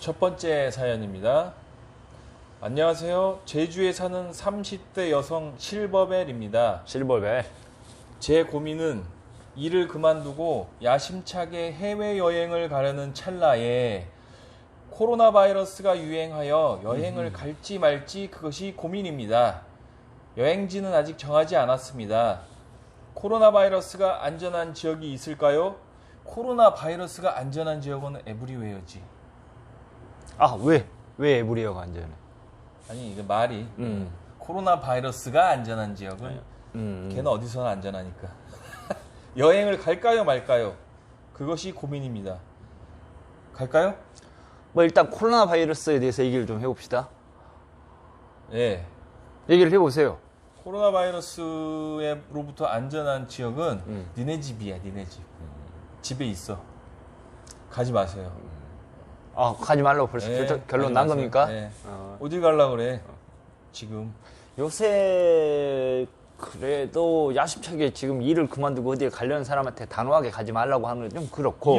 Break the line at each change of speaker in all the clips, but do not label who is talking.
첫 번째 사연입니다. 안녕하세요. 제주에 사는 30대 여성 실버벨입니다.
실버벨.
제 고민은 일을 그만두고 야심차게 해외여행을 가려는 찰나에 코로나 바이러스가 유행하여 여행을 갈지 말지 그것이 고민입니다. 여행지는 아직 정하지 않았습니다. 코로나 바이러스가 안전한 지역이 있을까요? 코로나 바이러스가 안전한 지역은 에브리웨어지.
아, 왜 에브리어가 안전해?
아니 이게 말이 코로나 바이러스가 안전한 지역은 걔는 어디서나 안전하니까. 여행을 갈까요 말까요? 그것이 고민입니다. 갈까요?
뭐 일단 코로나 바이러스에 대해서 얘기를 좀 해봅시다.
예.
얘기를 해보세요.
코로나 바이러스로부터 안전한 지역은 니네 집이야, 니네 집. 집에 있어. 가지 마세요.
아, 가지 말라고 벌써
네,
결론
가지
난
마세요.
겁니까?
네. 어딜 가려고 그래? 지금.
요새 그래도 야심차게 지금 일을 그만두고 어디에 가려는 사람한테 단호하게 가지 말라고 하는 건 좀 그렇고.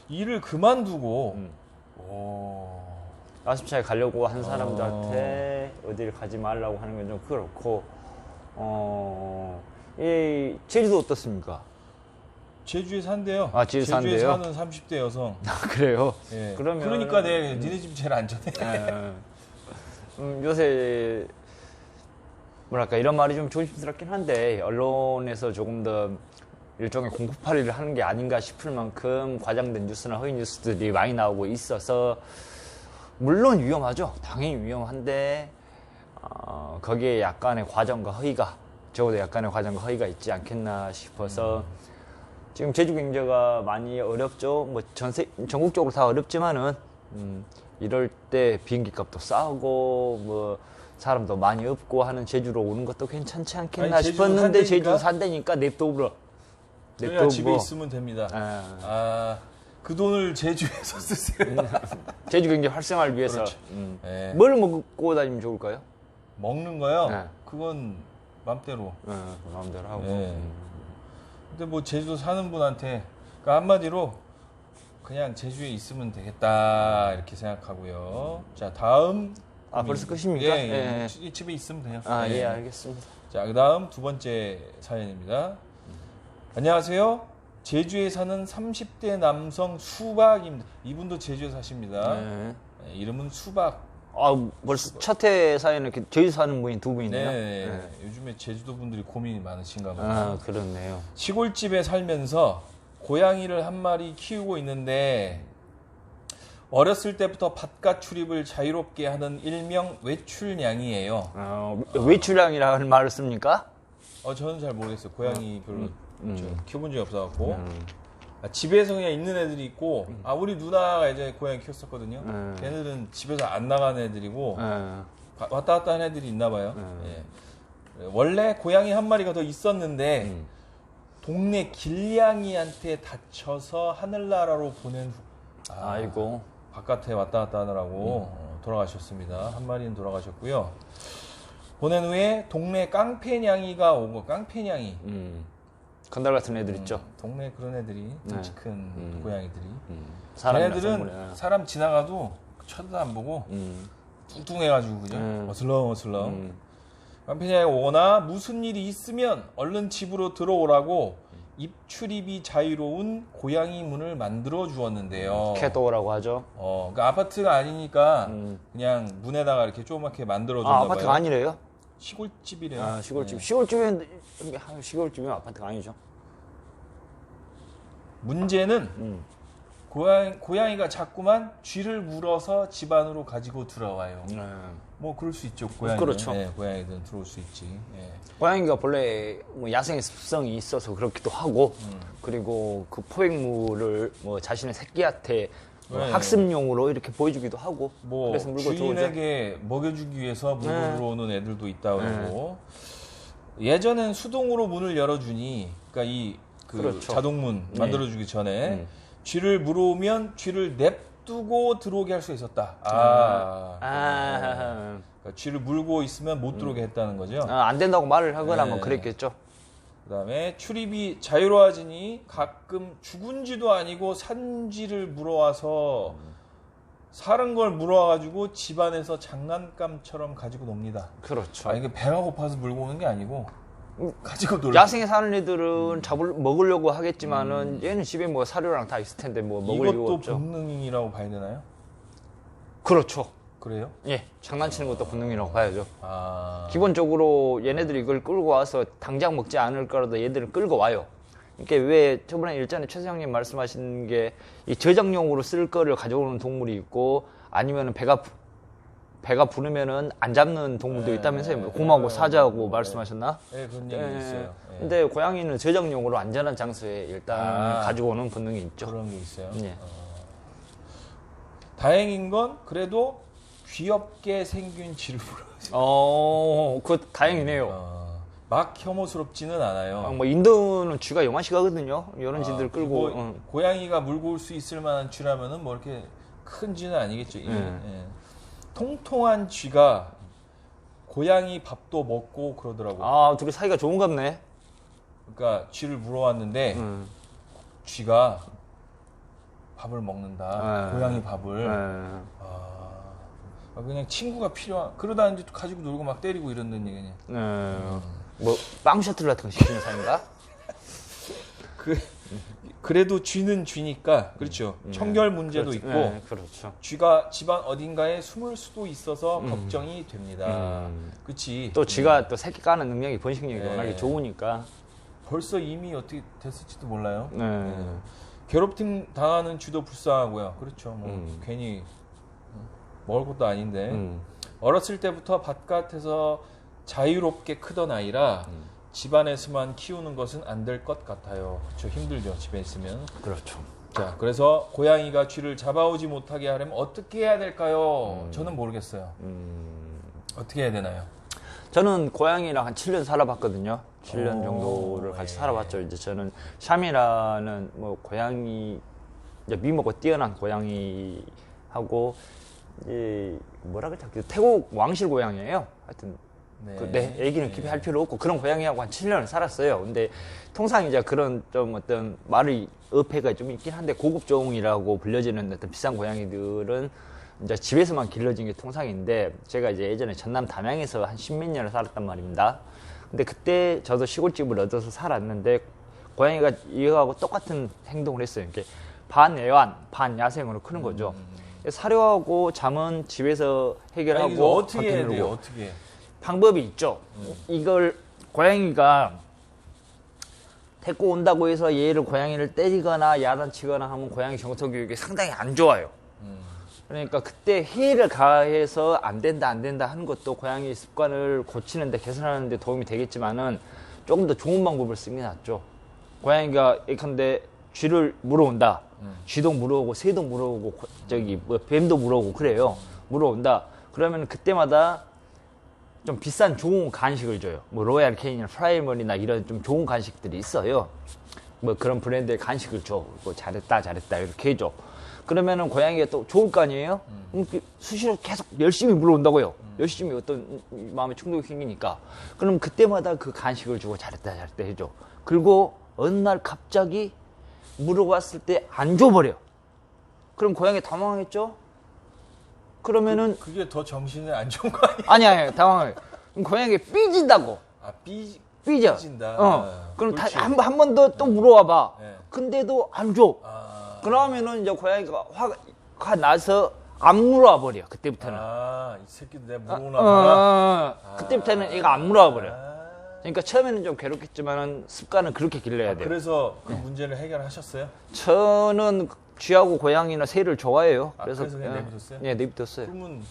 일을 그만두고. 오.
야심차게 가려고 한 사람들한테 어디를 가지 말라고 하는 건 좀 그렇고. 이 제주도 어떻습니까?
제주에 산대요.
아, 제주에
제주에
산대요?
사는 30대 여성.
아, 그래요?
예.
그러면
그러니까 니네 집 제일 안전해.
요새 뭐랄까 이런 말이 좀 조심스럽긴 한데 언론에서 조금 더 일종의 공포팔이를 하는 게 아닌가 싶을 만큼 과장된 뉴스나 허위 뉴스들이 많이 나오고 있어서 물론 위험하죠. 당연히 위험한데 거기에 약간의 과정과 허위가 적어도 약간의 과정과 허위가 있지 않겠나 싶어서 지금 제주 경제가 많이 어렵죠. 뭐 전국적으로 다 어렵지만은 이럴 때 비행기 값도 싸고 뭐 사람도 많이 없고 하는 제주로 오는 것도 괜찮지 않겠나
아니,
싶었는데 제주 산다니까 냅둬버려.
그냥 집에 있으면 됩니다. 그 돈을 제주에서 쓰세요.
제주 경제 활성화를 위해서
그렇죠. 네.
뭘 먹고 다니면 좋을까요?
먹는 거요?
네.
그건 맘대로.
마음대로 하고.
네. 근데 뭐 제주 사는 분한테 그러니까 한마디로 그냥 제주에 있으면 되겠다 이렇게 생각하고요. 자, 다음.
벌써 끝입니까?
예. 집에 있으면 돼요.
예, 알겠습니다.
자, 그 다음 두 번째 사연입니다. 안녕하세요. 제주에 사는 30대 남성 수박입니다. 이분도 제주에 사십니다.
네.
이름은 수박.
벌써 첫 회 사연은 이렇게 제주 사는 분이 두 분이네요.
네. 요즘에 제주도 분들이 고민이 많으신가 봐요.
그렇네요.
시골집에 살면서 고양이를 한 마리 키우고 있는데 어렸을 때부터 바깥 출입을 자유롭게 하는 일명 외출냥이에요.
외출량이라는 말을 씁니까?
저는 잘 모르겠어요. 고양이 별로 키워본 적이 없어갖고. 집에서 그냥 있는 애들이 있고, 우리 누나가 예전에 고양이 키웠었거든요. 걔네들은 집에서 안 나가는 애들이고, 왔다 갔다 하는 애들이 있나 봐요. 예. 원래 고양이 한 마리가 더 있었는데, 동네 길냥이한테 다쳐서 하늘나라로 보낸 후,
아이고.
바깥에 왔다 갔다 하느라고 돌아가셨습니다. 한 마리는 돌아가셨고요. 보낸 후에 동네 깡패냥이가 오고, 깡패냥이.
건달 같은 애들 있죠.
동네 그런 애들이, 덩치 큰 고양이들이.
사람이랑
걔네들은
선물이야.
사람 지나가도 쳐다도 안 보고, 뚱뚱해가지고, 그죠? 어슬렁어슬렁. 깡패냥이가 오거나 무슨 일이 있으면 얼른 집으로 들어오라고 입출입이 자유로운 고양이 문을 만들어 주었는데요.
캣도어라고 하죠.
그러니까 아파트가 아니니까 그냥 문에다가 이렇게 조그맣게 만들어 줬나 봐요.
아파트가 아니래요?
시골집이래요.
시골집.
네.
시골집이면 아파트가 아니죠.
문제는 고양이가 자꾸만 쥐를 물어서 집 안으로 가지고 들어와요. 뭐 그럴 수 있죠. 고양이는.
그렇죠.
네, 고양이들은 들어올 수 있지. 예.
고양이가 본래 뭐 야생의 습성이 있어서 그렇기도 하고, 그리고 그 포획물을 뭐 자신의 새끼한테
네.
학습용으로 이렇게 보여주기도 하고,
뭐
그래서 물고 들어오죠.
주인에게 먹여주기 위해서 물고 들어오는 애들도 있다고 그러고 예전엔 수동으로 문을 열어주니 그러니까
그렇죠.
자동문 만들어주기 전에 쥐를 물어오면 쥐를 냅두고 들어오게 할 수 있었다. 그러니까 쥐를 물고 있으면 못 들어오게 했다는 거죠.
안 된다고 말을 하거나
네.
뭐 그랬겠죠.
그다음에 출입이 자유로워지니 가끔 죽은 쥐도 아니고 산 쥐를 물어와서 사는 걸 물어와가지고 집안에서 장난감처럼 가지고 놉니다.
그렇죠.
아, 이게 배가 고파서 물고 오는 게 아니고 가지고 놀.
야생에 사는 애들은 먹으려고 하겠지만은 얘는 집에 뭐 사료랑 다 있을 텐데 뭐 먹을 이유가
이것도
없죠.
본능이라고 봐야 되나요?
그렇죠.
그래요?
예, 장난치는 것도 본능이라고 봐야죠.
아,
기본적으로 얘네들이 이걸 끌고 와서 당장 먹지 않을 거라도 얘들을 끌고 와요. 이게 왜 저번에 일전에 최수영님 말씀하신 게 이 저장용으로 쓸 거를 가져오는 동물이 있고 아니면은 배가 부르면은 안 잡는 동물도 있다면서요. 곰하고 사자하고 말씀하셨나?
네, 그런 얘기 있어요. 예.
근데 고양이는 저장용으로 안전한 장소에 일단 가지고 오는 본능이 있죠.
그런 게 있어요.
예.
다행인 건 그래도 귀엽게 생긴 쥐를 물어야지.
그거 다행이네요.
막 혐오스럽지는 않아요.
뭐 인도는 쥐가 영화시가거든요. 이런 쥐들 끌고.
그리고 고양이가 물고 올 수 있을 만한 쥐라면은 뭐 이렇게 큰 쥐는 아니겠죠. 예. 통통한 쥐가 고양이 밥도 먹고 그러더라고요.
둘이 사이가 좋은갑네.
그러니까 쥐를 물어왔는데 쥐가 밥을 먹는다. 고양이 밥을. 그냥 친구가 필요한. 그러다 이제 또 가지고 놀고 막 때리고 이런다는 얘기냐.
뭐 빵 셔틀 같은 거 시키는 사이인가?
그래도 쥐는 쥐니까 그렇죠. 청결 문제도
그렇죠.
있고
그렇죠.
쥐가 집안 어딘가에 숨을 수도 있어서 걱정이 됩니다. 그렇지.
또 쥐가 또 새끼 까는 능력이 번식력이
네.
워낙에 좋으니까.
벌써 이미 어떻게 됐을지도 몰라요.
네.
괴롭힘 당하는 쥐도 불쌍하고요. 그렇죠. 뭐 괜히 먹을 것도 아닌데 어렸을 때부터 바깥에서 자유롭게 크던 아이라 집안에서만 키우는 것은 안 될 것 같아요. 그렇죠. 힘들죠. 집에 있으면.
그렇죠.
자, 그래서 고양이가 쥐를 잡아오지 못하게 하려면 어떻게 해야 될까요? 저는 모르겠어요. 어떻게 해야 되나요?
저는 고양이랑 한 7년 살아봤거든요. 7년 정도를 같이 살아봤죠. 이제 저는 샴이라는 뭐 고양이, 이제 미모가 뛰어난 고양이하고, 이제 뭐라 그랬지? 태국 왕실 고양이에요. 하여튼. 애기는 깊이 할 필요 없고 그런 고양이하고 한 7년을 살았어요. 근데 통상 이제 그런 좀 어떤 말의 어폐가 좀 있긴 한데 고급종이라고 불려지는 어떤 비싼 고양이들은 이제 집에서만 길러진 게 통상인데 제가 이제 예전에 전남 담양에서 한 10몇 년을 살았단 말입니다. 근데 그때 저도 시골집을 얻어서 살았는데 고양이가 이거하고 똑같은 행동을 했어요. 이렇게 반 애완, 반 야생으로 크는 거죠. 사료하고 잠은 집에서 해결하고.
아니, 이거 어떻게 해야 돼요? 어떻게?
방법이 있죠. 이걸 고양이가 데리고 온다고 해서 얘를 고양이를 때리거나 야단치거나 하면 고양이 정서 교육이 상당히 안 좋아요. 그러니까 그때 해를 가해서 안 된다 하는 것도 고양이 습관을 고치는데 개선하는 데 도움이 되겠지만은 조금 더 좋은 방법을 쓰는 게 낫죠. 고양이가 예컨대 쥐를 물어온다. 쥐도 물어오고 새도 물어오고 뭐 뱀도 물어오고 그래요. 물어온다. 그러면 그때마다 좀 비싼 좋은 간식을 줘요. 뭐 로얄 캐니나 프라이머리나 이런 좀 좋은 간식들이 있어요. 뭐 그런 브랜드의 간식을 줘. 뭐 잘했다 이렇게 해줘. 그러면은 고양이가 또 좋을 거 아니에요? 수시로 계속 열심히 물어온다고요. 열심히 어떤 마음의 충동이 생기니까. 그럼 그때마다 그 간식을 주고 잘했다 해줘. 그리고 어느 날 갑자기 물어봤을 때 안 줘버려. 그럼 고양이 당황했죠? 그러면은
그게 더 정신에 안 좋은 거 아니에요?
아니야 당황해. 고양이가 삐진다고. 삐져.
삐진다.
그럼 한 번 더 또 물어와봐.
네.
근데도 안 줘. 그러면은 이제 고양이가 화가 나서 안 물어와 버려. 그때부터는.
이 새끼도 내가 물어오나 봐라.
그때부터는 얘가 안 물어와 버려. 그러니까 처음에는 좀 괴롭겠지만은 습관은 그렇게 길러야 돼요.
그래서 그 문제를 해결하셨어요?
저는 쥐하고 고양이나 새를 좋아해요.
그래서 그냥 내비뒀어요?
네, 내비뒀어요.
그러면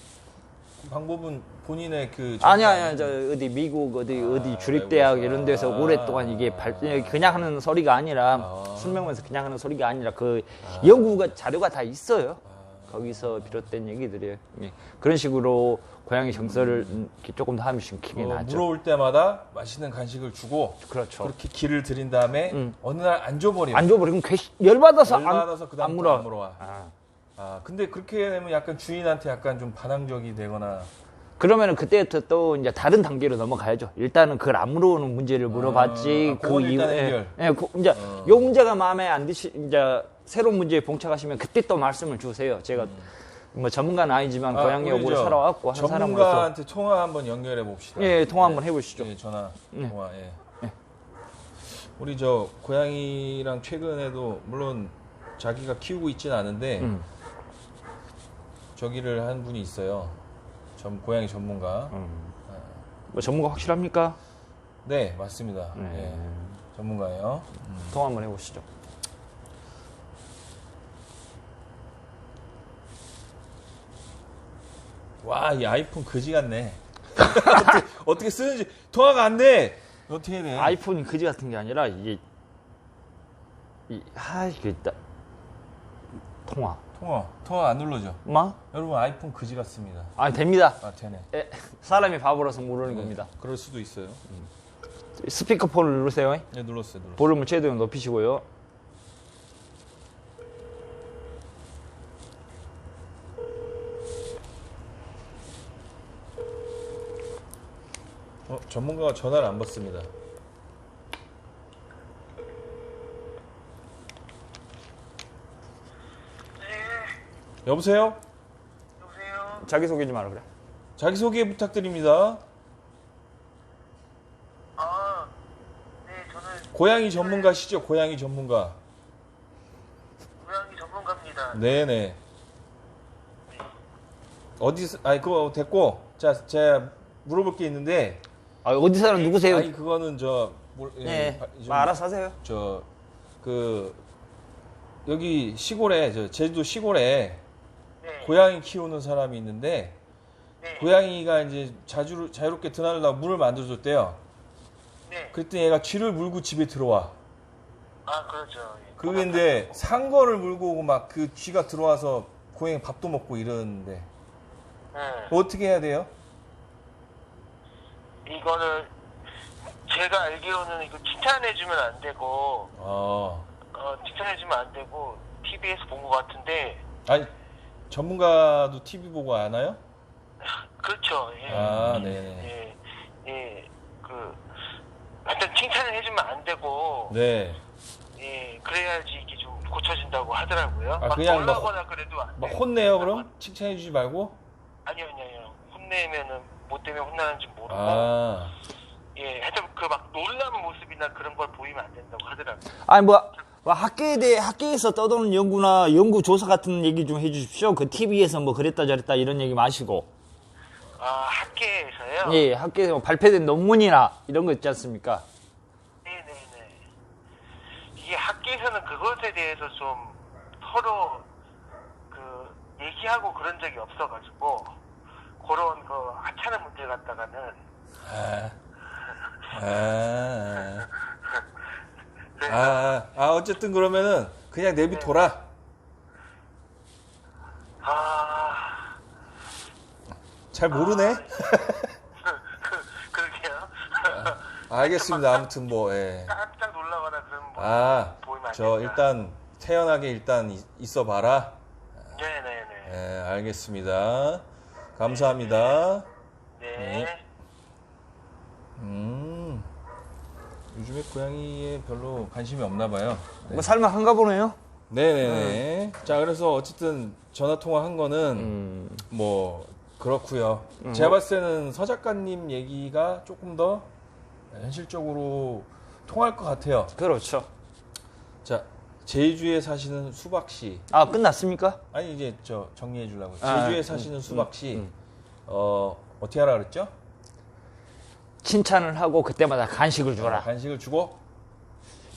그 방법은 본인의
아니야. 저 어디 미국 어디 주립대학 이런 데서 오랫동안 이게 그냥 하는 소리가 아니라 설명하면서 그냥 하는 소리가 아니라 그 연구가 자료가 다 있어요. 거기서 비롯된 얘기들이에요. 예. 그런 식으로 고양이 정서를 조금 더 함유시키게 나죠.
물어올 때마다 맛있는 간식을 주고
그렇죠.
그렇게 기를 들인 다음에 어느 날 안 줘버리면
안 줘버리면 열받아서
그다음부터
안 물어.
안 물어와. 근데 그렇게 되면 약간 주인한테 약간 좀 반항적이 되거나
그러면은 그때부터 또 이제 다른 단계로 넘어가야죠. 일단은 그걸 안 물어오는 문제를 물어봤지.
그 이후에
이제 요 문제가 마음에 안 드시 이제 새로운 문제에 봉착하시면 그때 또 말씀을 주세요. 제가 뭐 전문가는 아니지만 고양이
우리
여보를
저
살아왔고 한 사람으로서
전문가한테 통화 한번 연결해 봅시다.
예, 통화 한번 해보시죠.
예, 전화
네.
통화. 예.
네.
우리 저 고양이랑 최근에도 물론 자기가 키우고 있지는 않은데 저기를 한 분이 있어요. 고양이 전문가.
뭐 전문가 확실합니까?
네, 맞습니다.
네.
예, 전문가예요.
통화 한번 해보시죠.
와, 이 아이폰 그지 같네. 어떻게 쓰는지 통화가 안 돼. 어떻게 해야 돼?
아이폰이 그지 같은 게 아니라 이게 이게 있다.
통화 안 눌러져.
뭐?
여러분 아이폰 그지 같습니다.
아니 됩니다.
아, 되네.
예, 사람이 바보라서 모르는 겁니다.
그럴 수도 있어요.
스피커폰을 누르세요.
네, 눌렀어요.
볼륨을 최대한 높이시고요.
전문가가 전화를 안 받습니다. 여보세요?
여보세요?
자기소개 좀 하라 그래.
자기소개 부탁드립니다.
아, 네, 저는
고양이 전문가시죠? 고양이 전문가.
고양이 전문가입니다.
네네. 어디서, 그거 됐고. 자, 제가 물어볼 게 있는데.
아, 어디 사람 누구세요?
아니, 그거는
네, 알아서 하세요.
여기 시골에, 제주도 시골에
네.
고양이 키우는 사람이 있는데,
네.
고양이가 이제 자유롭게 드나들다가 문을 만들어줬대요.
네.
그랬더니 얘가 쥐를 물고 집에 들어와.
아, 그렇죠. 예.
그런데 상거를 물고 오고 막 그 쥐가 들어와서 고양이 밥도 먹고 이러는데
네.
어떻게 해야 돼요?
이거를 제가 알기로는 이거 칭찬해주면 안 되고, 칭찬해주면 안 되고 TV에서 본 것 같은데.
아니 전문가도 TV 보고 아나요?
그렇죠. 예.
아, 네네.
예. 예. 하여튼 칭찬을 해주면 안 되고.
네.
예. 그래야지 이게 좀 고쳐진다고 하더라고요.
아,
막
그냥
놀라거나 그래도 안
막
돼요.
혼내요 그럼? 칭찬해주지 말고?
아니요. 혼내면은 뭐 때문에 혼나는지 모르고.
아,
예, 하여튼 막 놀라는 모습이나 그런 걸 보이면 안 된다고 하더라고요.
아니 학교에 대해 학교에서 떠도는 연구나 연구 조사 같은 얘기 좀 해주십시오. 그 TV에서 뭐 그랬다 저랬다 이런 얘기 마시고.
아, 학계에서요?
예, 학교에서 뭐 발표된 논문이나 이런 거 있지 않습니까?
네네네. 이게 학계에서는 그것에 대해서 좀 서로 얘기하고 그런 적이 없어가지고 그런 하찮은 문제 갖다가는
어쨌든 그러면은 그냥 내비둬라. 잘 모르네.
그러게요.
알겠습니다. 아무튼 예.
깜짝 놀라거나 그런 뭐 보이면 안
저
된다.
일단 태연하게 일단 있어봐라.
네네네.
네, 알겠습니다. 감사합니다.
네.
요즘에 고양이에 별로 관심이 없나 봐요.
뭐 살만한가 보네요.
네네네. 자, 그래서 어쨌든 전화 통화한 거는 뭐 그렇고요. 제가 봤을 때는 서 작가님 얘기가 조금 더 현실적으로 통할 것 같아요.
그렇죠.
자, 제주에 사시는 수박 씨.
아, 끝났습니까?
아니 이제 정리해 주려고. 제주에 사시는 수박 씨. 어떻게 하라 그랬죠?
칭찬을 하고 그때마다 간식을 주라.
간식을 주고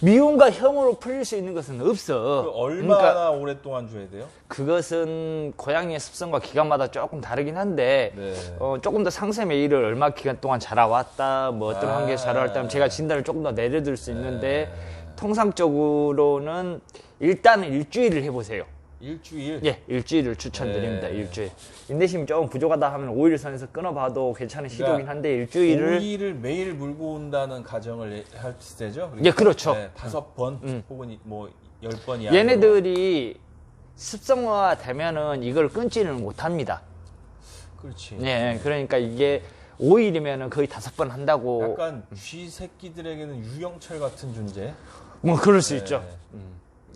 미움과 혐오로 풀릴 수 있는 것은 없어.
얼마나
그러니까
오랫동안 줘야 돼요?
그것은 고양이의 습성과 기간마다 조금 다르긴 한데
네.
조금 더 상세 메일을 얼마 기간 동안 자라왔다, 뭐 어떤 환경에서 자라왔다면 제가 진단을 조금 더 내려줄 수 있는데 통상적으로는 일단은 일주일을 해보세요.
일주일?
예, 일주일을 추천드립니다.
네.
일주일. 인내심이 조금 부족하다 하면 5일 선에서 끊어봐도 괜찮은 시도긴 한데 일주일을
5일을 매일 물고 온다는 가정을 할 때죠?
예, 그렇죠.
네, 5번 혹은 뭐 10번이
얘네들이 습성화 되면은 이걸 끊지는 못합니다.
그렇지.
네, 그러니까 이게 5일이면은 거의 5번 한다고.
약간 쥐 새끼들에게는 유영철 같은 존재.
뭐 그럴 수
네.
있죠.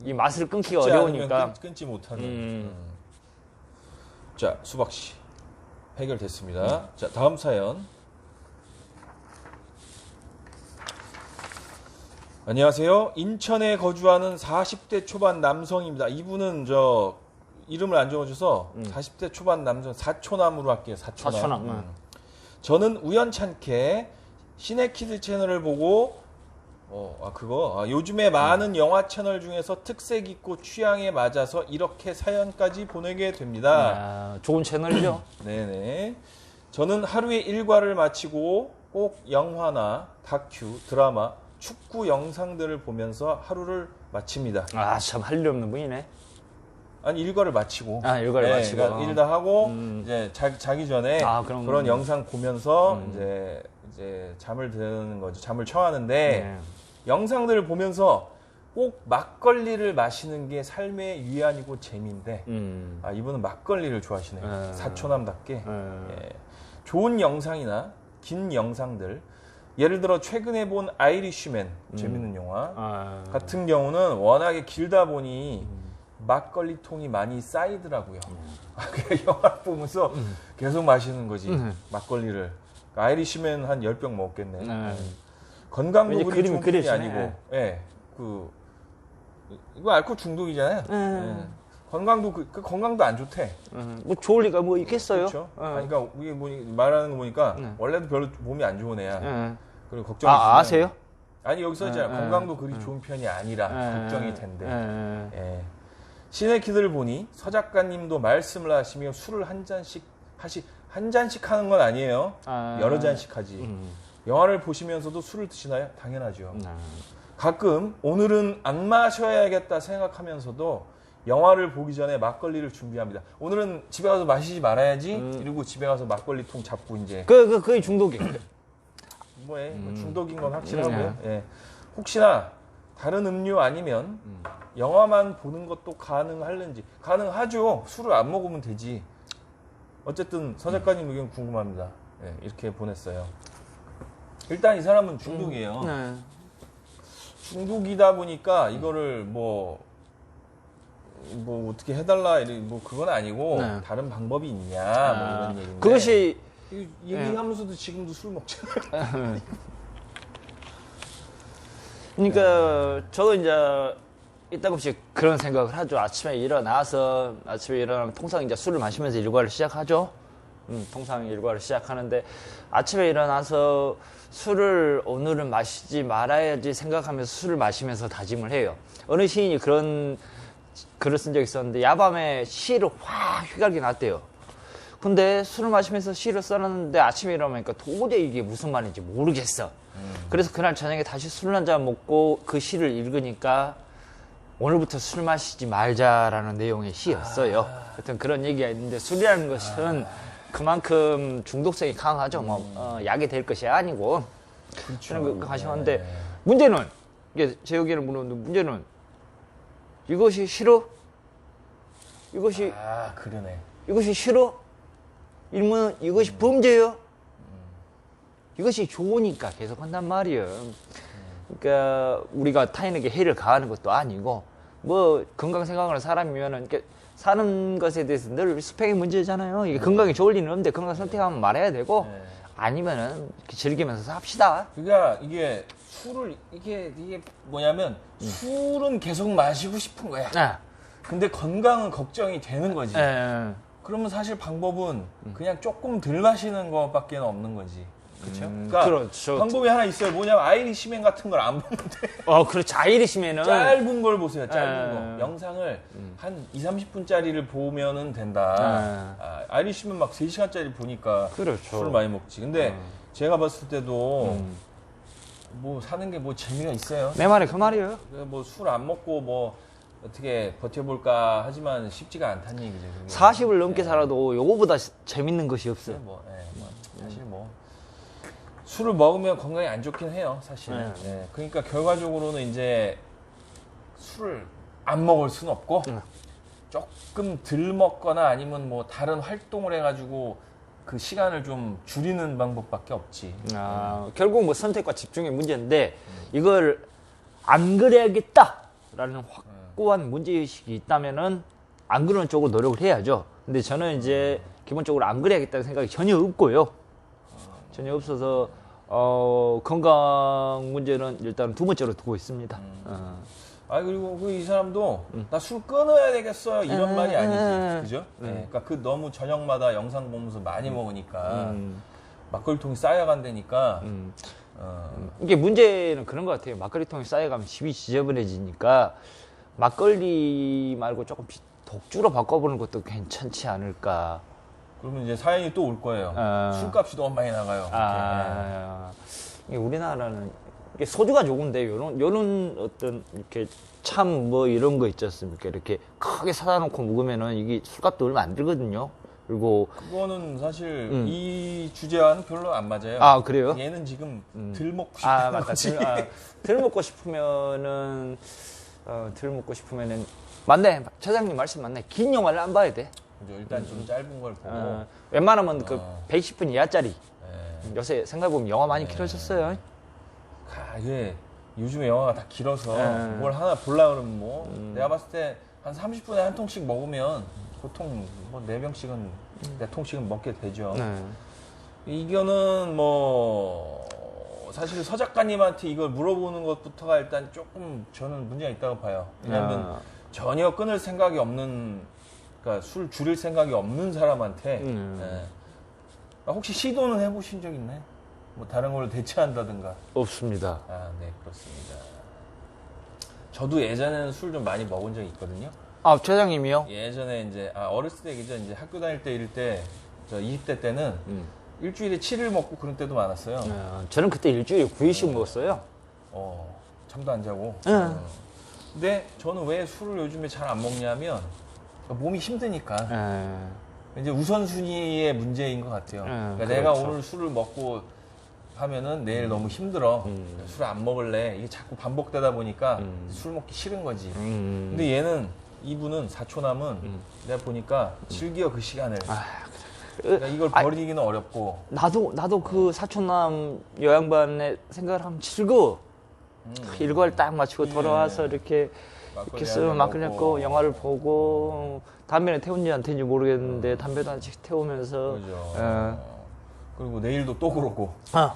이 맛을 끊기가
끊지
어려우니까.
않으면 끊지 못하는. 자, 수박씨. 해결됐습니다. 자, 다음 사연. 안녕하세요. 인천에 거주하는 40대 초반 남성입니다. 이분은 이름을 안 적어줘서 40대 초반 남성 사초남으로 할게요. 사초남. 저는 우연찮게 시네키드 채널을 보고 요즘에 많은 영화 채널 중에서 특색 있고 취향에 맞아서 이렇게 사연까지 보내게 됩니다.
좋은 채널이죠.
네네. 저는 하루의 일과를 마치고 꼭 영화나 다큐, 드라마, 축구 영상들을 보면서 하루를 마칩니다.
참 할 일 없는 분이네.
아니, 일과를 마치고.
일과를 마치고.
그러니까 일 다 하고 이제 자기 전에 그런 영상 보면서 이제 잠을 드는 거죠. 잠을 청하는데 영상들을 보면서 꼭 막걸리를 마시는 게 삶의 위안이고 재미인데 이분은 막걸리를 좋아하시네요. 사초남답게. 예. 좋은 영상이나 긴 영상들, 예를 들어 최근에 본 아이리쉬맨, 재밌는 영화 같은 경우는 워낙에 길다 보니 막걸리 통이 많이 쌓이더라고요. 그냥 영화를 보면서 계속 마시는 거지, 막걸리를. 아이리쉬맨 한 10병 먹었겠네. 건강도 그리 좋은 편이 아니고, 예, 이거 알코올 중독이잖아요. 예. 건강도 안 좋대.
뭐 좋을 리가 뭐 있겠어요?
그렇죠. 그러니까 이게 말하는 거 보니까 원래도 별로 몸이 안 좋은 애야. 그리고 걱정이
아세요?
아니, 여기서 있잖아. 건강도 그리 좋은 편이 아니라 걱정이 된대. 예. 시네키드를 보니 서 작가님도 말씀을 하시며 술을 한 잔씩 하는 건 아니에요. 여러 잔씩 하지. 영화를 보시면서도 술을 드시나요? 당연하죠. 가끔 오늘은 안 마셔야겠다 생각하면서도 영화를 보기 전에 막걸리를 준비합니다. 오늘은 집에 가서 마시지 말아야지. 이러고 집에 가서 막걸리 통 잡고 이제.
그게 중독이에요.
중독인 건 확실하고요. 예. 혹시나 다른 음료 아니면 영화만 보는 것도 가능할는지. 가능하죠. 술을 안 먹으면 되지. 어쨌든 서 작가님 의견 궁금합니다. 예, 이렇게 보냈어요. 일단 이 사람은 중독이에요. 중독이다 보니까 이거를 뭐 어떻게 해달라 그건 아니고 다른 방법이 있냐 뭐 이런 얘기인데.
그것이
얘기하면서도 지금도 술 먹잖아요.
그러니까 저도 이제 이따금씩 그런 생각을 하죠. 아침에 일어나면 통상 이제 술을 마시면서 일과를 시작하죠. 통상 일과를 시작하는데 아침에 일어나서 술을 오늘은 마시지 말아야지 생각하면서 술을 마시면서 다짐을 해요. 어느 시인이 그런 글을 쓴 적이 있었는데 야밤에 시를 확 휘갈게 놨대요. 근데 술을 마시면서 시를 써놨는데 아침에 일어나니까 도저히 이게 무슨 말인지 모르겠어. 그래서 그날 저녁에 다시 술 한 잔 먹고 그 시를 읽으니까 오늘부터 술 마시지 말자라는 내용의 시였어요. 하여튼 그런 얘기가 있는데 술이라는 것은 그만큼 중독성이 강하죠. 약이 될 것이 아니고.
그렇죠.
그런 거 하시는데 문제는 이게 제 의견을 물었는데 문제는 이것이 싫어?
그러네.
이것이 싫어? 이러면 이것이 범죄예요? 이것이 좋으니까 계속 한단 말이에요. 그러니까 우리가 타인에게 해를 가하는 것도 아니고 뭐 건강 생각하는 사람이면은 사는 것에 대해서 늘 스펙의 문제잖아요. 이게 건강에 좋을 리는 없는데 건강 선택하면 말해야 되고 아니면은 이렇게 즐기면서 합시다.
그러니까 이게 이게 뭐냐면 술은 계속 마시고 싶은 거야. 근데 건강은 걱정이 되는 거지. 그러면 사실 방법은 그냥 조금 덜 마시는 것밖에 없는 거지. 그렇죠? 그러니까
그렇죠.
방법이 하나 있어요. 뭐냐면 아이리시맨 같은 걸 안 보면 돼.
그렇죠. 아이리시맨은
짧은 걸 보세요. 짧은 거. 영상을 한 20-30분짜리를 보면은 된다. 아이리시맨 막 3시간짜리 보니까
그렇죠.
술을 많이 먹지. 근데 제가 봤을 때도 뭐 사는 게 뭐 재미가 있어요.
내 말이 그 말이에요.
뭐 술 안 먹고 뭐 어떻게 버텨볼까 하지만 쉽지가 않다는 얘기죠. 그게.
40을 넘게 살아도 요거보다 재밌는 것이 없어요.
사실 술을 먹으면 건강에 안 좋긴 해요, 사실은. 그러니까 결과적으로는 이제 술을 안 먹을 수는 없고 조금 덜 먹거나 아니면 뭐 다른 활동을 해가지고 그 시간을 좀 줄이는 방법밖에 없지.
결국 뭐 선택과 집중의 문제인데 이걸 안 그래야겠다라는 확고한 문제의식이 있다면은 안 그러는 쪽으로 노력을 해야죠. 근데 저는 이제 기본적으로 안 그래야겠다는 생각이 전혀 없고요. 전혀 없어서 건강 문제는 일단 두 번째로 두고 있습니다.
그리고 이 사람도 나 술 끊어야 되겠어요 이런 말이 아니지, 그죠? 그러니까 그 너무 저녁마다 영상 보면서 많이 먹으니까 막걸리통이 쌓여간다니까.
이게 문제는 그런 것 같아요. 막걸리통이 쌓여가면 집이 지저분해지니까 막걸리 말고 조금 독주로 바꿔보는 것도 괜찮지 않을까.
그러면 이제 사연이 또 올 거예요. 술값이 너무 많이 나가요.
이게 우리나라는 이게 소주가 좋은데 요런 어떤 이렇게 참 뭐 이런 거 있지 않습니까? 이렇게 크게 사다 놓고 먹으면은 이게 술값도 얼마 안 들거든요. 그리고
그거는 사실 이 주제와는 별로 안 맞아요.
아, 그래요?
얘는 지금 들 먹고 싶은
맞다.
거지.
들 먹고 싶으면은 맞네. 차장님 말씀 맞네. 긴 영화를 안 봐야 돼.
일단 좀 짧은 걸 보고.
웬만하면 그 110분 이하짜리. 요새 생각해보면 영화 많이 길어졌어요.
이게 요즘에 영화가 다 길어서 뭘 하나 보려고 그러면 뭐 내가 봤을 때 한 30분에 한 통씩 먹으면 보통 뭐 4병씩은 4통씩은 먹게 되죠. 이거는 뭐 사실 서 작가님한테 이걸 물어보는 것부터가 일단 조금 저는 문제가 있다고 봐요. 왜냐하면 전혀 끊을 생각이 없는, 그러니까 술 줄일 생각이 없는 사람한테 혹시 시도는 해보신 적 있나요? 뭐 다른 걸로 대체한다든가.
없습니다.
네, 그렇습니다. 저도 예전에는 술 좀 많이 먹은 적이 있거든요.
차장님이요?
예전에 이제 어렸을 때 이제 학교 다닐 때 이럴 때 저 20대 때는 일주일에 7일 먹고 그런 때도 많았어요.
저는 그때 일주일에 9일씩 먹었어요.
잠도 안 자고. 근데 저는 왜 술을 요즘에 잘 안 먹냐면 몸이 힘드니까. 이제 우선순위의 문제인 것 같아요. 그러니까
그렇죠.
내가 오늘 술을 먹고 하면은 내일 너무 힘들어. 술 안 먹을래. 이게 자꾸 반복되다 보니까 술 먹기 싫은 거지. 근데 이분은 사촌남은 내가 보니까 즐겨 그 시간을. 그러니까 이걸 버리기는 어렵고.
나도 그 사촌남 여양반의 생각을 하면 즐거워. 일과를 딱 마치고 돌아와서 이렇게 쓱 막걸리 먹고 영화를 보고, 담배는 태운지 안 태운지 모르겠는데 담배도 한 채씩 태우면서.
그죠. 그리고 내일도 또 그러고.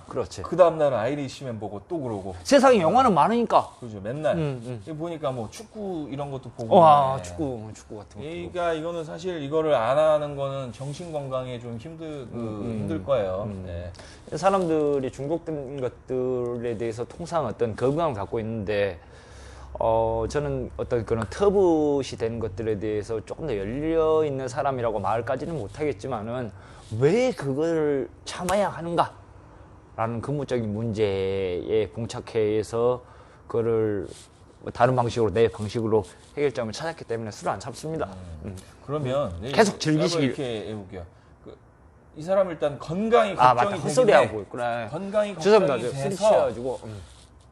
그렇지.
그 다음날은 아이리시맨 보고 또 그러고.
세상에 영화는 많으니까.
그죠. 맨날. 보니까 뭐 축구 이런 것도 보고.
축구 같은 거.
그러니까 이거는 사실 이거를 안 하는 거는 정신 건강에 좀 힘들 거예요. 네.
사람들이 중독된 것들에 대해서 통상 어떤 거부감을 갖고 있는데, 저는 어떤 그런 터붓이 되는 것들에 대해서 조금 더 열려 있는 사람이라고 말까지는 못하겠지만은, 왜 그걸 참아야 하는가? 라는 근본적인 문제에 봉착해서 그거를 다른 방식으로, 내 방식으로 해결점을 찾았기 때문에 술을 안 참습니다.
그러면
계속 즐기시길.
이렇게 해볼게요. 이 사람 일단 건강이 걱정이 되는데,
헛소리 하고 있구나.
건강이 걱정이 돼서
술이 취해가지고.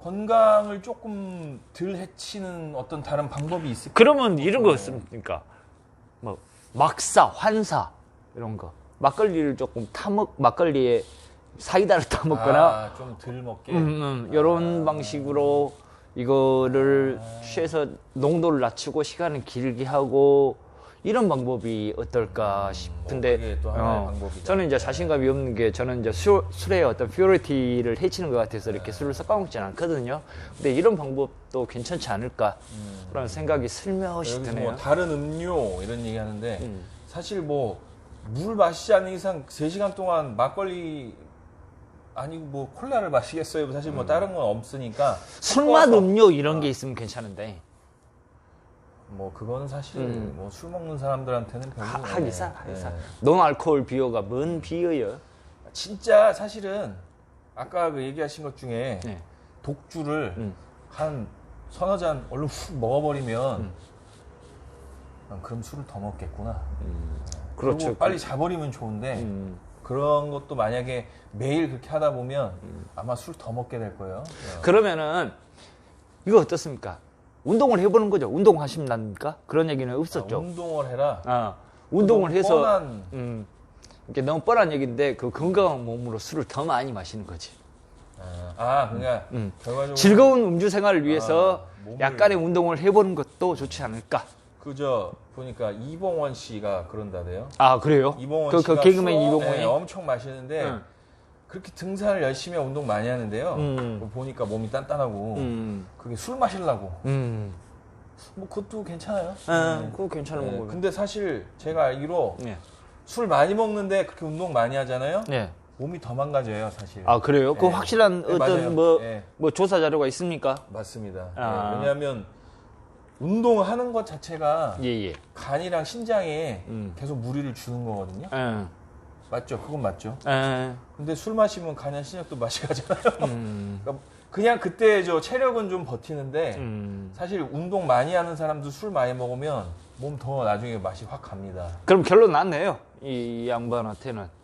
건강을 조금 덜 해치는 어떤 다른 방법이 있을까요?
그러면 이런 거 있습니까? 뭐 막사, 환사 이런 거. 막걸리를 조금 막걸리에 사이다를 타먹거나
좀 덜 먹게.
이런 방식으로 이거를 취해서 농도를 낮추고 시간을 길게 하고, 이런 방법이 어떨까 싶은데,
그게 또 하나의 방법이다.
저는 이제 자신감이 없는 게, 저는 이제 술의 어떤 퓨리티를 해치는 것 같아서 이렇게 술을 섞어먹진 않거든요. 근데 이런 방법도 괜찮지 않을까 그런 생각이 슬며시 드네요.
뭐 다른 음료 이런 얘기 하는데 사실 뭐 물 마시지 않는 이상 3시간 동안 막걸리 아니고 뭐 콜라를 마시겠어요. 사실 뭐 다른 건 없으니까.
술맛 음료 이런 게 있으면 괜찮은데.
뭐 그거는 사실 뭐 술 먹는 사람들한테는 별로
하기사. 논알코올 비어가 뭔 비어요?
진짜 사실은 아까 그 얘기하신 것 중에 독주를 한 서너 잔 얼른 훅 먹어버리면 그럼 술을 더 먹겠구나.
그렇죠.
빨리 자버리면 좋은데 그런 것도 만약에 매일 그렇게 하다 보면 아마 술 더 먹게 될 거예요.
그러면은 이거 어떻습니까? 운동을 해보는 거죠. 운동하신답니까? 그런 얘기는 없었죠.
운동을 해라.
운동을 해서
뻔한...
이게 너무 뻔한 얘기인데, 그 건강한 몸으로 술을 더 많이 마시는 거지.
그러니까 결과적으로
즐거운 음주 생활을 위해서 약간의 운동을 해보는 것도 좋지 않을까.
그저 보니까 이봉원 씨가 그런다대요.
아, 그래요?
이봉원 씨가
개그맨 이봉원이?
네, 엄청 마시는데 그렇게 등산을 열심히 하고 운동 많이 하는데요. 보니까 몸이 단단하고 그게 술 마시려고. 뭐 그것도 괜찮아요.
그거 괜찮은 거고.
근데 사실 제가 알기로
네.
술 많이 먹는데 그렇게 운동 많이 하잖아요.
네.
몸이 더 망가져요, 사실.
아, 그래요? 그
네.
확실한
네,
어떤
맞아요.
뭐 조사 자료가 있습니까?
맞습니다.
아.
네, 왜냐하면 운동하는 것 자체가
예.
간이랑 신장에 계속 무리를 주는 거거든요.
예.
맞죠? 그건 맞죠.
예.
근데 술 마시면 간이랑 신장도 맛이 가잖아요. 그러니까 그냥 그때 체력은 좀 버티는데 사실 운동 많이 하는 사람도 술 많이 먹으면 몸 더 나중에 맛이 확 갑니다.
그럼 결론 났네요. 이 양반한테는.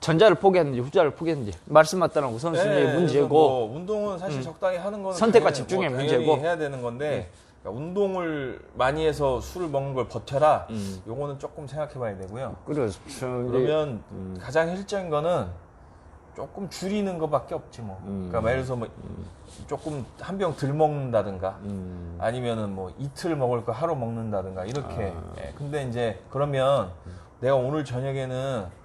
전자를 포기했는지 후자를 포기했는지 말씀 맞다는 우선순위의
네,
문제고
뭐 운동은 사실 적당히 하는 거는
선택과
당연히
집중의
당연히
문제고.
해야 되는 건데 그러니까 운동을 많이 해서 술을 먹는 걸 버텨라. 요거는 조금 생각해봐야 되고요.
그렇죠.
그러면 가장 실적인 거는 조금 줄이는 것밖에 없지 뭐. 그러니까 예를 들어서 뭐 조금 한 병 덜 먹는다든가 아니면은 뭐 이틀 먹을 거 하루 먹는다든가 이렇게. 예. 근데 이제 그러면 내가 오늘 저녁에는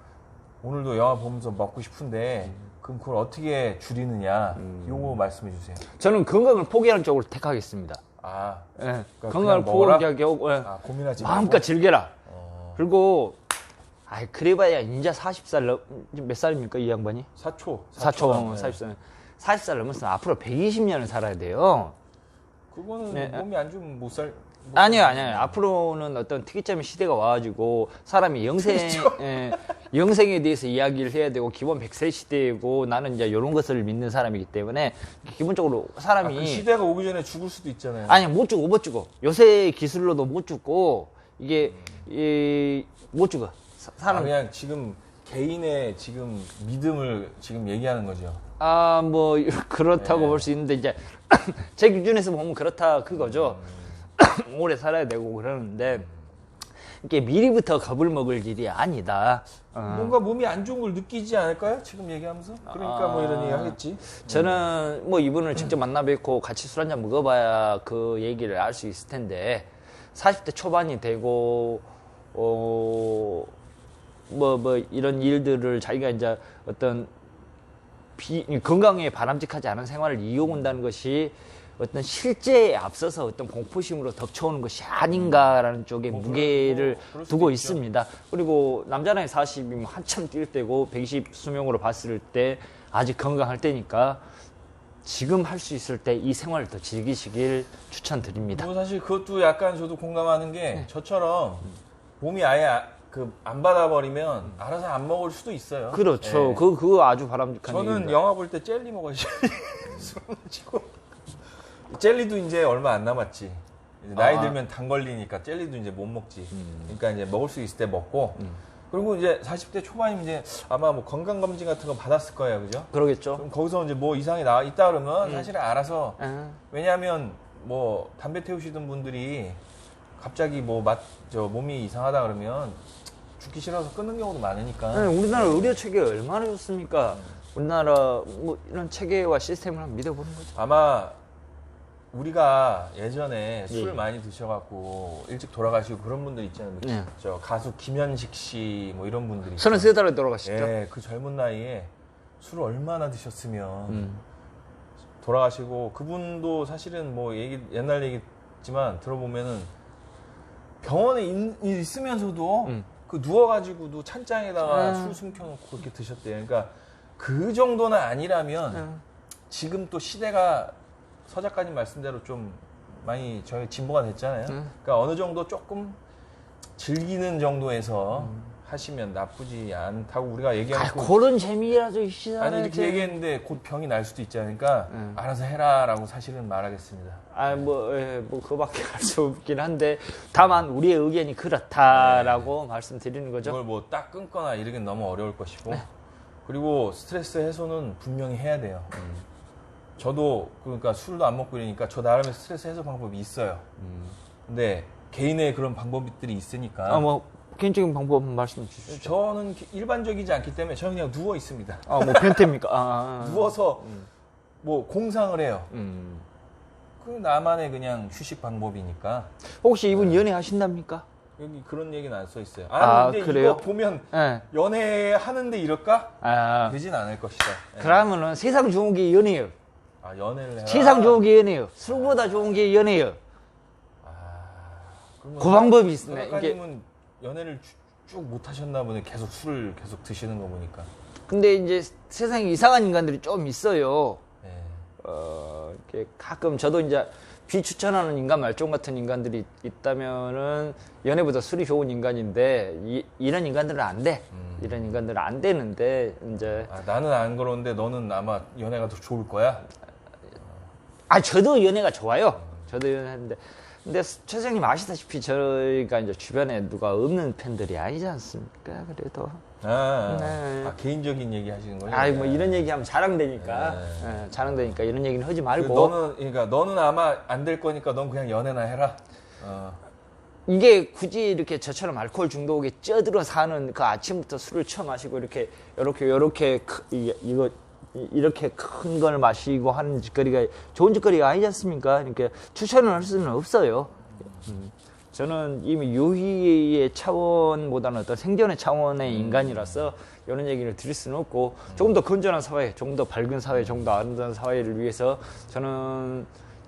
오늘도 영화 보면서 먹고 싶은데 그럼 그걸 어떻게 줄이느냐 요거 말씀해 주세요.
저는 건강을 포기하는 쪽으로 택하겠습니다.
아,
예.
그러니까
건강을
그냥 먹어라?
포기하고
고민하지
마음껏
말고.
즐겨라. 그리고 그래봐야 이제 40살 몇 살입니까 이 양반이?
4초.
40살. 40살 넘었으면 앞으로 120년을 살아야 돼요.
그거는
네.
몸이 안 좋으면 못 살.
아니요. 앞으로는 어떤 특이점의 시대가 와가지고 사람이 영생에 대해서 이야기를 해야 되고 기본 100세 시대이고 나는 이제 이런 것을 믿는 사람이기 때문에 기본적으로 사람이
그 시대가 오기 전에 죽을 수도 있잖아요.
아니 못 죽어. 요새 기술로도 못 죽고 이게 못 죽어. 사람
그냥 지금 개인의 지금 믿음을 지금 얘기하는 거죠.
뭐 그렇다고 볼 수 있는데 이제 제 기준에서 보면 그렇다 그거죠. 오래 살아야 되고 그러는데 이게 미리부터 겁을 먹을 일이 아니다.
뭔가 몸이 안 좋은 걸 느끼지 않을까요? 지금 얘기하면서? 그러니까 뭐 이런 얘기 하겠지.
저는 뭐 이분을 직접 만나 뵙고 같이 술 한잔 먹어봐야 그 얘기를 알 수 있을 텐데 40대 초반이 되고 뭐 이런 일들을 자기가 이제 어떤 건강에 바람직하지 않은 생활을 이어온다는 것이 어떤 실제에 앞서서 어떤 공포심으로 덮쳐오는 것이 아닌가라는 쪽에 무게를 두고 있습니다. 그리고 남자 나이 40이면 한참 뛸 때고 120 수명으로 봤을 때 아직 건강할 때니까 지금 할 수 있을 때 이 생활을 더 즐기시길 추천드립니다.
뭐 사실 그것도 약간 저도 공감하는 게 저처럼 몸이 아예 안 받아버리면 알아서 안 먹을 수도 있어요.
그렇죠.
예.
그거 아주 바람직한
저는
얘기입니다.
영화 볼 때 젤리 먹어야지. 술 마시고. 젤리도 이제 얼마 안 남았지. 이제 나이 들면 당 걸리니까 젤리도 이제 못 먹지. 그러니까 이제 먹을 수 있을 때 먹고. 그리고 이제 40대 초반이면 이제 아마 뭐 건강검진 같은 거 받았을 거예요. 그죠?
그러겠죠.
그럼 거기서 이제 뭐 이상이 있다 그러면 사실 알아서. 왜냐하면 뭐 담배 태우시던 분들이 갑자기 몸이 이상하다 그러면 죽기 싫어서 끊는 경우도 많으니까.
우리나라 의료 체계 얼마나 좋습니까? 우리나라 뭐 이런 체계와 시스템을 한번 믿어보는 거죠.
아마 우리가 예전에 술 많이 드셔갖고 일찍 돌아가시고 그런 분들 있잖아요.
네.
저 가수 김현식 씨 뭐 이런 분들이.
33살에 돌아가시죠.
예, 그 젊은 나이에 술을 얼마나 드셨으면 돌아가시고 그분도 사실은 뭐 옛날 얘기지만 들어보면은 병원에 있으면서도 그 누워가지고도 찬장에다가 술 숨겨놓고 그렇게 드셨대요. 그러니까 그 정도는 아니라면 지금 또 시대가 서 작가님 말씀대로 좀 많이 저희 진보가 됐잖아요. 그러니까 어느 정도 조금 즐기는 정도에서 하시면 나쁘지 않다고 우리가 얘기하고.
그런 재미라도 있시잖아요.
아니 이렇게 얘기했는데 곧 병이 날 수도 있지 않으니까 알아서 해라라고 사실은 말하겠습니다.
뭐 그거밖에 할 수 없긴 한데 다만 우리의 의견이 그렇다라고 말씀드리는 거죠.
그걸 뭐 딱 끊거나 이러긴 너무 어려울 것이고. 그리고 스트레스 해소는 분명히 해야 돼요. 저도 그러니까 술도 안 먹고 이러니까 저 나름의 스트레스 해소 방법이 있어요. 근데 개인의 그런 방법들이 있으니까.
뭐 개인적인 방법 말씀해 주시죠.
저는 일반적이지 않기 때문에 저는 그냥 누워 있습니다.
뭐 변태입니까?
누워서 뭐 공상을 해요. 그 나만의 그냥 휴식 방법이니까.
혹시 이분 연애하신답니까?
여기 그런 얘기는 안 써 있어요. 근데
그래요?
이거 보면
네.
연애하는데 이럴까? 되진 않을 것이다.
그러면은 세상 좋은 게 연애예요.
연애를 해라.
세상 좋은 게 연애예요. 술보다 좋은 게 연애예요. 그 방법이 있네.
작가님은 연애를 쭉 못 하셨나 보네. 계속 술을 계속 드시는 거 보니까.
근데 이제 세상에 이상한 인간들이 좀 있어요.
네.
이렇게 가끔 저도 이제 비추천하는 인간 말종 같은 인간들이 있다면은 연애보다 술이 좋은 인간인데 이런 인간들은 안 돼. 이런 인간들은 안 되는데 이제
나는 안 그러는데 너는 아마 연애가 더 좋을 거야.
저도 연애가 좋아요. 저도 연애하는데 근데 최 선생님 아시다시피 저희가 이제 주변에 누가 없는 팬들이 아니지 않습니까? 그래도
개인적인 얘기 하시는 거예요?
뭐 이런 얘기하면 자랑되니까 자랑되니까 이런 얘기는 하지 말고
너는 아마 안 될 거니까 넌 그냥 연애나 해라.
이게 굳이 이렇게 저처럼 알코올 중독에 쪄들어 사는 그 아침부터 술을 처마시고 이렇게 이렇게 큰 걸 마시고 하는 짓거리가 좋은 짓거리가 아니지 않습니까? 이렇게 추천을 할 수는 없어요. 저는 이미 유희의 차원보다는 어떤 생존의 차원의 인간이라서 이런 얘기를 드릴 수는 없고 조금 더 건전한 사회, 조금 더 밝은 사회, 조금 더 아름다운 사회를 위해서 저는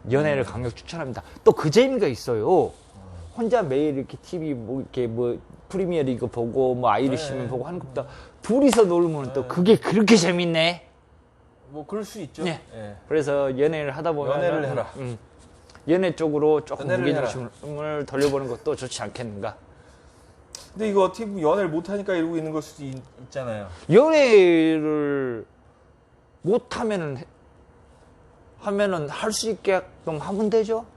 연애를 강력 추천합니다. 또 그 재미가 있어요. 혼자 매일 이렇게 TV 프리미어 리그 보고 아이리시맨 보고 하는 것보다 둘이서 놀면 또 그게 그렇게 재밌네.
뭐 그럴 수 있죠.
네. 그래서 연애를 하다 보면
연애를 해라.
연애 쪽으로 조금 무게중심을 돌려보는 것도 좋지 않겠는가.
근데 이거 어떻게 보면 연애를 못하니까 이러고 있는 걸 수도 있잖아요.
연애를 못하면은 할 수 있게끔 하면 되죠.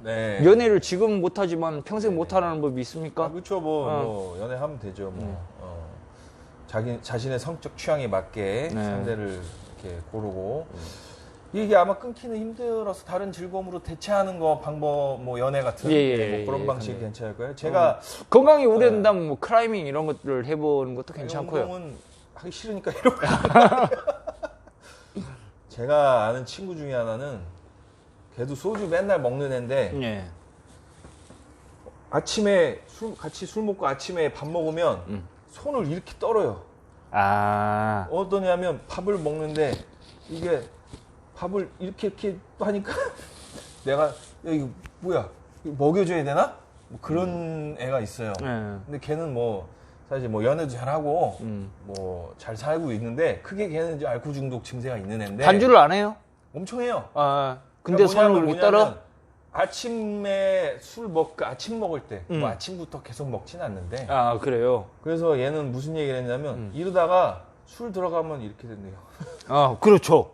네.
연애를 지금 못하지만 평생 못하라는 법이 있습니까?
그렇죠. 뭐 연애하면 되죠. 자신의 성적 취향에 맞게 상대를 이렇게 고르고 이게 아마 끊기는 힘들어서 다른 즐거움으로 대체하는 거 방법 연애 같은 뭐 그런 방식이 괜찮을 거예요. 제가
건강이 우려된다면 뭐 클라이밍 이런 것들을 해보는 것도 괜찮고요.
운동은 하기 싫으니까 이러고 제가 아는 친구 중에 하나는 걔도 소주 맨날 먹는 애인데 아침에 같이 술 먹고 아침에 밥 먹으면 손을 이렇게 떨어요. 어떠냐면 밥을 먹는데 이게 밥을 이렇게 하니까 내가 이거 뭐야 먹여줘야 되나? 뭐 그런 애가 있어요. 근데 걔는 사실 연애도 잘하고 뭐 잘 살고 있는데 크게 걔는 이제 알코올 중독 증세가 있는 애인데
반주를 안 해요?
엄청 해요.
근데 손을 못 떨어?
아침에 아침 먹을 때 아침부터 계속 먹진 않는데
그래요?
그래서 얘는 무슨 얘기를 했냐면 이러다가 술 들어가면 이렇게 된대요.
그렇죠.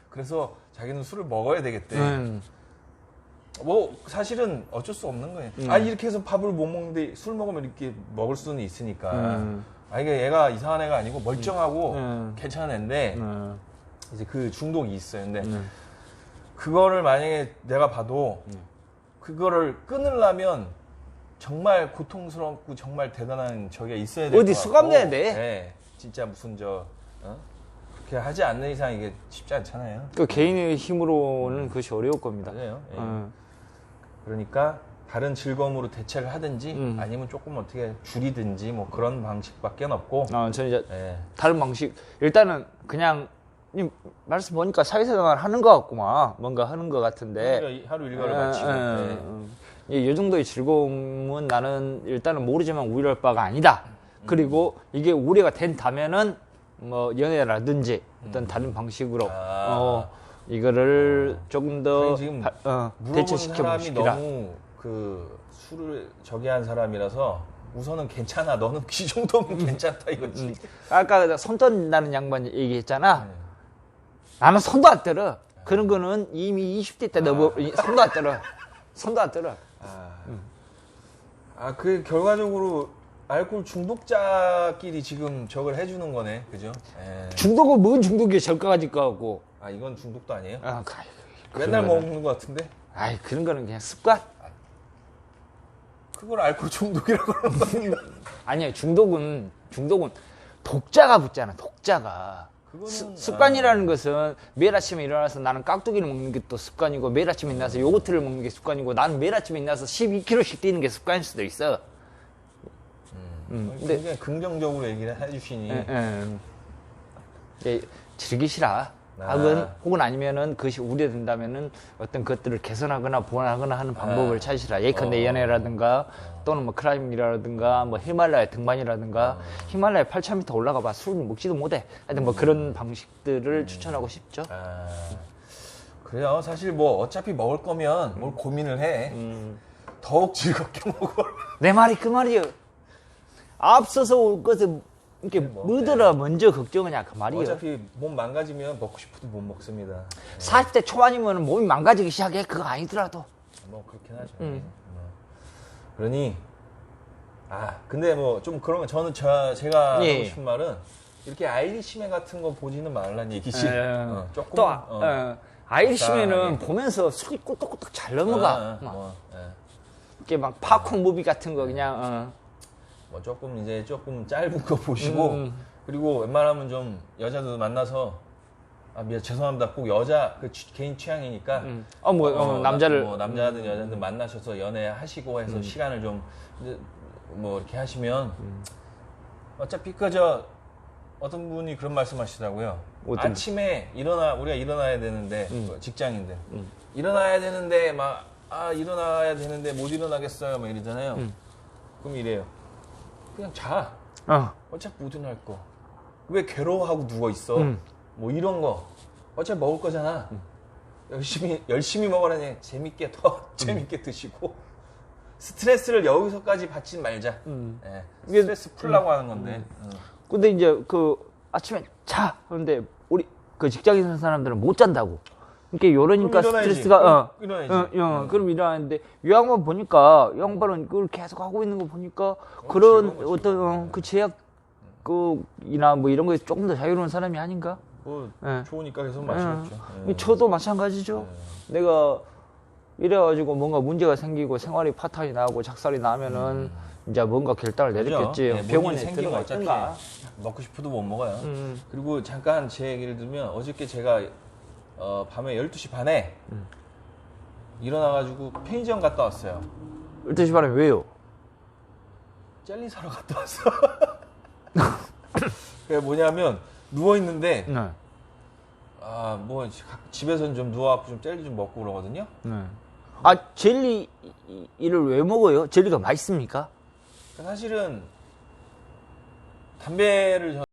그래서 자기는 술을 먹어야 되겠대. 사실은 어쩔 수 없는 거예요. 이렇게 해서 밥을 못 먹는데 술 먹으면 이렇게 먹을 수는 있으니까. 이게 얘가 이상한 애가 아니고 멀쩡하고 괜찮은 애인데 이제 그 중독이 있어요. 근데 그거를 만약에 내가 봐도 그거를 끊으려면 정말 고통스럽고 정말 대단한 저게 있어야 될 것 같고
어디 수감돼야 돼?
네, 진짜 무슨 그렇게 하지 않는 이상 이게 쉽지 않잖아요.
그 개인의 힘으로는 그것이 어려울 겁니다.
맞아요. 그러니까 다른 즐거움으로 대체를 하든지 아니면 조금 어떻게 줄이든지 뭐 그런 방식밖에 없고.
저는 이제 다른 방식 일단은 그냥 말씀 보니까 사회생활 하는 것 같구만. 뭔가 하는 것 같은데.
하루 일과를 마치고.
이 정도의 즐거움은 나는 일단은 모르지만 우려할 바가 아니다. 그리고 이게 우려가 된다면은 연애라든지 어떤 다른 방식으로 이거를 조금 더 대체시켜 보시기라.
너무 술을 저기 한 사람이라서 우선은 괜찮아. 너는 이 정도면 괜찮다 이거지.
아까 손 떤다는 양반 얘기했잖아. 나는 손도 안 떨어. 그런 거는 이미 20대 때 손도 안 떨어. 손도 안 떨어.
그 결과적으로 알코올 중독자끼리 지금 저걸 해주는 거네, 그죠?
중독은 뭔 중독이야, 저까지 거하고.
이건 중독도 아니에요?
맨날
먹는 것 같은데?
그런 거는 그냥 습관.
그걸 알코올 중독이라고 그러는 거 아니야?
아니야, 중독은 독자가 붙잖아, 독자가. 습관이라는 것은 매일 아침에 일어나서 나는 깍두기를 먹는 게 또 습관이고 매일 아침에 일어나서 요거트를 먹는 게 습관이고 나는 매일 아침에 일어나서 12km씩 뛰는 게 습관일 수도 있어.
근데 굉장히 긍정적으로 얘기를 해주시니
즐기시라. 혹은 아니면은 그것이 우려된다면은 어떤 것들을 개선하거나 보완하거나 하는 방법을 찾으시라. 예컨대 연애라든가 또는 뭐 클라이밍이라든가 뭐 히말라야 등반이라든가 히말라야 8,000m 올라가 봐. 술 먹지도 못해. 하여튼 뭐 그런 방식들을 추천하고 싶죠.
그래요. 사실 뭐 어차피 먹을 거면 뭘 고민을 해. 더욱 즐겁게 먹어.
내 말이 그 말이요. 앞서서 올 것을 이렇게 뭐더라 먼저 걱정하냐 그 말이에요.
어차피 몸 망가지면 먹고 싶어도 못 먹습니다.
40대 초반이면 몸이 망가지기 시작해. 그거 아니더라도.
뭐 그렇긴 하죠. 그러니 근데 뭐 좀 그런 거 저는 제가 하고 싶은 말은 이렇게 아이리시맨 같은 거 보지는 말라는 얘기지. 조금
또 아이리시맨은 보면서 속이 꿀떡꿀떡 잘 넘어가. 이렇게 막 팝콘 무비 같은 거 그냥
뭐 조금 짧은 거 보시고 그리고 웬만하면 좀 여자도 만나서 죄송합니다. 꼭 여자 개인 취향이니까 남자든 여자든 만나셔서 연애하시고 해서 시간을 좀 뭐 이렇게 하시면 어차피 어떤 분이 그런 말씀하시더라고요. 아침에 우리가 일어나야 되는데 직장인들 일어나야 되는데 일어나야 되는데 못 일어나겠어요 막 이러잖아요. 그럼 이래요. 그냥 자. 어차피 못 일어날 거. 왜 괴로워하고 누워 있어? 뭐 이런 거. 어차피 먹을 거잖아. 열심히 먹으라니 재밌게 재밌게 드시고 스트레스를 여기서까지 받지 말자. 스트레스 풀라고 하는 건데.
근데 이제 아침에 자 하는데 우리 직장에 있는 사람들은 못 잔다고. 그러니까 이러니까 스트레스가 그럼 일어나는데 이 양반 보니까 이 양반은 그걸 계속 하고 있는 거 보니까 그런 어떤 그 제약 이나 뭐 이런 거에 조금 더 자유로운 사람이 아닌가?
좋으니까 계속 마시겠죠.
저도 마찬가지죠. 내가 이래가지고 뭔가 문제가 생기고 생활이 파탄이 나고 작살이 나면은 이제 뭔가 결단을 내렸겠지. 병원에
생기면 어차피 먹고 싶어도 못 먹어요. 그리고 잠깐 제 얘기를 들면 어저께 제가 밤에 12시 반에 일어나가지고 편의점 갔다 왔어요.
12시 반에 왜요?
젤리 사러 갔다 왔어. 그게 뭐냐면 누워있는데 집에서는 좀 누워갖고 좀 젤리 좀 먹고 그러거든요.
젤리를 왜 먹어요? 젤리가 맛있습니까?
사실은 담배를